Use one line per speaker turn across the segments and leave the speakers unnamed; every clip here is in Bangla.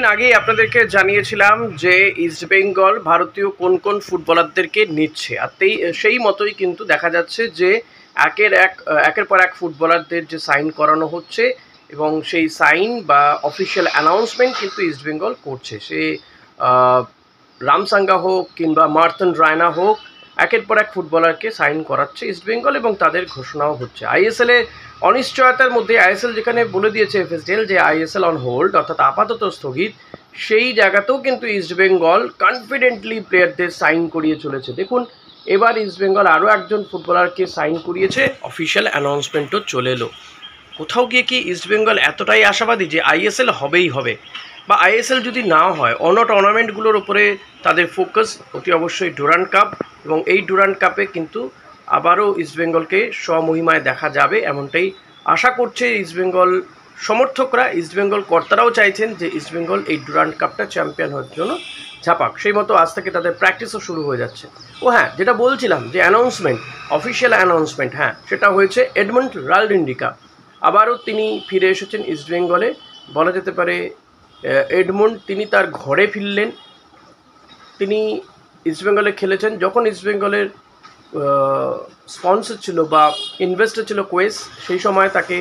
কিছুদিন আগেই আপনাদেরকে জানিয়েছিলাম যে ইস্টবেঙ্গল ভারতীয় কোন কোন ফুটবলারদেরকে নিচ্ছে, আর সেই মতোই কিন্তু দেখা যাচ্ছে যে একের পর এক ফুটবলারদের যে সাইন করানো হচ্ছে এবং সেই সাইন বা অফিসিয়াল অ্যানাউন্সমেন্ট কিন্তু ইস্টবেঙ্গল করছে। সে রামসাঙ্গা হোক কিংবা মার্তন রায়না হোক, একের পর এক ফুটবলারকে সাইন করাচ্ছে ইস্টবেঙ্গল এবং তাদের ঘোষণাও হচ্ছে। আইএসএল এ অনিশ্চয়তার মধ্যে আইএসএল যেখানে বলে দিয়েছে এফএসডিএল যে আইএসএল অন হোল্ড অর্থাৎ আপাতত স্থগিত, সেই জায়গাতেও কিন্তু ইস্টবেঙ্গল কনফিডেন্টলি প্লেয়ারদের সাইন করিয়ে চলেছে। দেখুন, এবার ইস্টবেঙ্গল আরও একজন ফুটবলারকে সাইন করিয়েছে, অফিসিয়াল অ্যানাউন্সমেন্টও চলে এলো। কোথাও গিয়ে কি ইস্টবেঙ্গল এতটাই আশাবাদী যে আইএসএল হবেই হবে, বা আইএসএল যদি না হয় অন্য টুর্নামেন্টগুলোর উপরে তাদের ফোকাস অতি অবশ্যই ডুরান্ড কাপ, এবং এই ডুরান্ড কাপে কিন্তু আবারও ইস্টবেঙ্গলকে স্বমহিমায় দেখা যাবে এমনটাই আশা করছে ইস্টবেঙ্গল সমর্থকরা। ইস্টবেঙ্গল কর্তারাও চাইছেন যে ইস্টবেঙ্গল এই ডুরান্ড কাপটা চ্যাম্পিয়ন হওয়ার জন্য ঝাঁপাক। সেই মতো আজ থেকে তাদের প্র্যাকটিসও শুরু হয়ে যাচ্ছে। ও হ্যাঁ, যেটা বলছিলাম যে অ্যানাউন্সমেন্ট, অফিসিয়াল অ্যানাউন্সমেন্ট, হ্যাঁ সেটা হয়েছে এডমন্ড রালডিন্ডিকা। আবারও তিনি ফিরে এসেছেন ইস্টবেঙ্গলে, বলা যেতে পারে এডমন্ড তিনি তার ঘরে ফিরলেন। তিনি ইস্টবেঙ্গলে খেলেছেন যখন ইস্টবেঙ্গলের স্পন্সর ছিল বা ইনভেস্টর ছিল কোয়েস, সেই সময় তাকে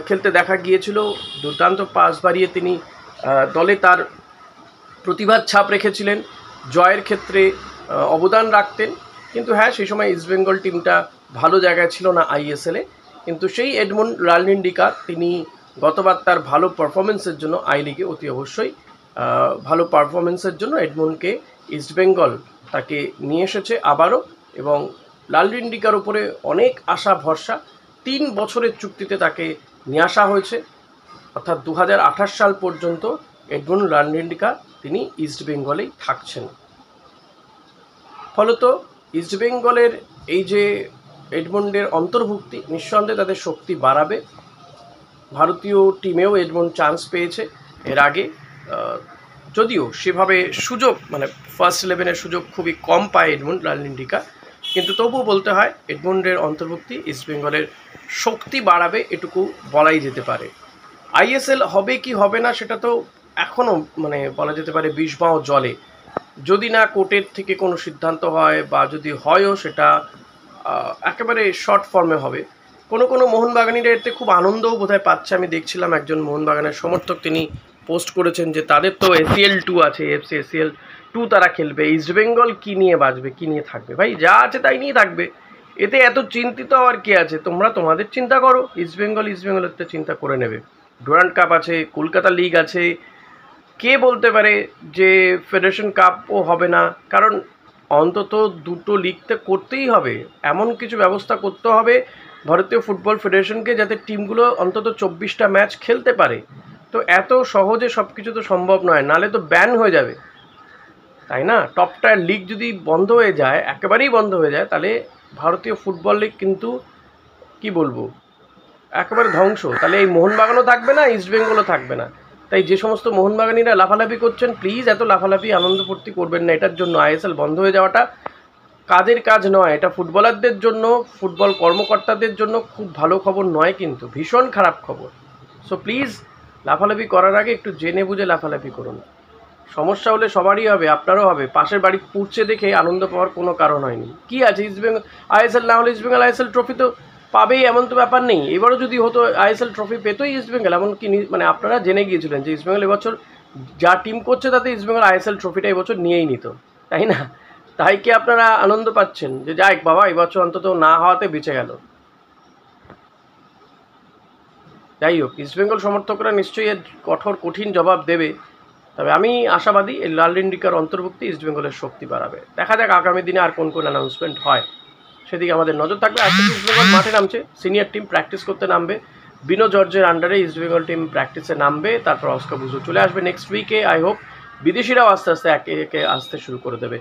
খেলতে দেখা গিয়েছিল। দুর্দান্ত পাস বাড়িয়ে তিনি দলে তার প্রতিভার ছাপ রেখেছিলেন, জয়ের ক্ষেত্রে অবদান রাখতেন। কিন্তু হ্যাঁ, সেই সময় ইস্টবেঙ্গল টিমটা ভালো জায়গায় ছিল না আইএসএলে। কিন্তু সেই এডমন্ড রালডিন্ডিকা তিনি গতবার তার ভালো পারফরমেন্সের জন্য আই লিগে অতি অবশ্যই ভালো পারফরমেন্সের জন্য এডমন্ডকে ইস্টবেঙ্গল তাকে নিয়ে এসেছে আবারও, এবং রালডিন্ডিকার উপরে অনেক আশা ভরসা। 3 বছরের চুক্তিতে তাকে নিয়ে আসা হয়েছে, অর্থাৎ 2028 সাল পর্যন্ত এডমন্ড রালডিন্ডিকা তিনি ইস্টবেঙ্গলেই থাকছেন। ফলত ইস্টবেঙ্গলের এই যে এডমন্ডের অন্তর্ভুক্তি নিঃসন্দেহে তাদের শক্তি বাড়াবে। ভারতীয় টিমেও এডমন্ড চান্স পেয়েছে এর আগে, যদিও সেভাবে সুযোগ মানে ফার্স্ট 11-এর সুযোগ খুবই কম পায় এডমন্ড রালডিন্ডিকা, কিন্তু তবুও বলতে হয় এডমন্ডের অন্তর্ভুক্তি ইস্টবেঙ্গলের শক্তি বাড়াবে, এটুকু বলাই যেতে পারে। আইএসএল হবে কি হবে না সেটা তো এখনও মানে বলা যেতে পারে বিষবাও জলে, যদি না কোর্টের থেকে কোনো সিদ্ধান্ত হয়, বা যদি হয়ও সেটা একেবারে শর্ট ফর্মে হবে। কোনো মোহনবাগানিরা এতে খুব আনন্দও বোধহয় পাচ্ছে। আমি দেখছিলাম একজন মোহনবাগানের সমর্থক তিনি পোস্ট করেছেন যে তাদের তো এসিএল 2 আছে, এফসি এসিএল 2 তারা খেলবে, ইস্টবেঙ্গল কী নিয়ে বাঁচবে, কী নিয়ে থাকবে? ভাই যা আছে তাই নিয়ে থাকবে, এতে এত চিন্তিত হওয়ার কী আছে? তোমরা তোমাদের চিন্তা করো, ইস্টবেঙ্গলের তো চিন্তা করে নেবে। ডুরান্ড কাপ আছে, কলকাতা লিগ আছে, কে বলতে পারে যে ফেডারেশন কাপও হবে না? কারণ অন্তত 2টো লিগতে করতেই হবে, এমন কিছু ব্যবস্থা করতে হবে ভারতীয় ফুটবল ফেডারেশনকে যাতে টিমগুলো অন্তত 24টা ম্যাচ খেলতে পারে। তো এত সহজে সব কিছু তো সম্ভব নয়, নালে তো ব্যান হয়ে যাবে, তাই না? টপ টায়ার লিগ যদি বন্ধ হয়ে যায়, একেবারেই বন্ধ হয়ে যায়, তাহলে ভারতীয় ফুটবল লিগ কিন্তু কি বলবো একেবারে ধ্বংস। তাহলে এই মোহনবাগানও থাকবে না, ইস্টবেঙ্গলও থাকবে না। তাই যে সমস্ত মোহনবাগানিরা লাফালাফি করছেন, প্লিজ এত লাফালাফি আনন্দ ফুর্তি করবেন না এটার জন্য। আইএসএল বন্ধ হয়ে যাওয়াটা কাজের কাজ নয়, এটা ফুটবলারদের জন্য, ফুটবল কর্মকর্তাদের জন্য খুব ভালো খবর নয়, কিন্তু ভীষণ খারাপ খবর। সো প্লিজ লাফালাফি করার আগে একটু জেনে বুঝে লাফালাফি করুন। সমস্যা হলে সবারই হবে, আপনারও হবে। পাশের বাড়ি পুড়ছে দেখে আনন্দ পাওয়ার কোনো কারণ হয়নি। কি আছে, ইস্টবেঙ্গল আইএসএল না হলে ইস্টবেঙ্গল আইএসএল ট্রফি তো পাবেই, এমন তো ব্যাপার নেই। এবারও যদি হতো আইএসএল ট্রফি পেতোই ইস্টবেঙ্গল, এমনকি মানে আপনারা জেনে গিয়েছিলেন যে ইস্টবেঙ্গল এবছর যা টিম করছে তাতে ইস্টবেঙ্গল আইএসএল ট্রফিটা এবছর নিয়েই নিত, তাই না? তাই কি আপনারা আনন্দ পাচ্ছেন যে যাক বাবা এবছর অন্তত না হওয়াতে বেঁচে গেল? যাই হোক, ইস্টবেঙ্গল সমর্থকরা নিশ্চয়ই এর কঠিন জবাব দেবে। তবে আমি আশাবাদী এই রালডিন্ডিকার অন্তর্ভুক্তি ইস্টবেঙ্গলের শক্তি বাড়াবে। দেখা যাক আগামী দিনে আর কোন অ্যানাউন্সমেন্ট হয়, সেদিকে আমাদের নজর থাকবে। আজকে ইস্টবেঙ্গল মাঠে নামছে, সিনিয়র টিম প্র্যাকটিস করতে নামবে। বিনো জর্জের আন্ডারে ইস্টবেঙ্গল টিম প্র্যাকটিসে নামবে, তারপর অস্কার বুজো চলে আসবে নেক্সট উইকে। আই হোপ বিদেশিরাও আস্তে আস্তে একে আসতে শুরু করে দেবে।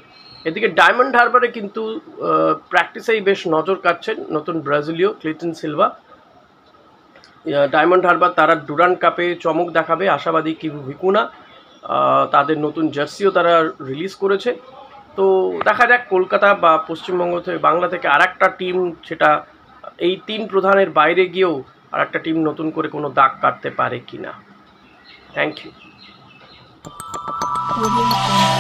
এদিকে ডায়মন্ড হারবারে কিন্তু প্র্যাকটিসেই বেশ নজর কাটছেন নতুন ব্রাজিলীয় ক্লিটন সিলভা। ডায়মন্ড হারবার তারা ডুরান্ড কাপে চমক দেখাবে, আশাবাদী কিভু ভিকুনা। তাদের নতুন জার্সিও তারা রিলিজ করেছে। তো দেখা যাক কলকাতা বা পশ্চিমবঙ্গ থেকে, বাংলা থেকে আর একটা টিম, সেটা এই 3 প্রধানের বাইরে গিয়েও আর একটা টিম নতুন করে কোনো দাগ কাটতে পারে কি না। Thank you.
Audio Jungle.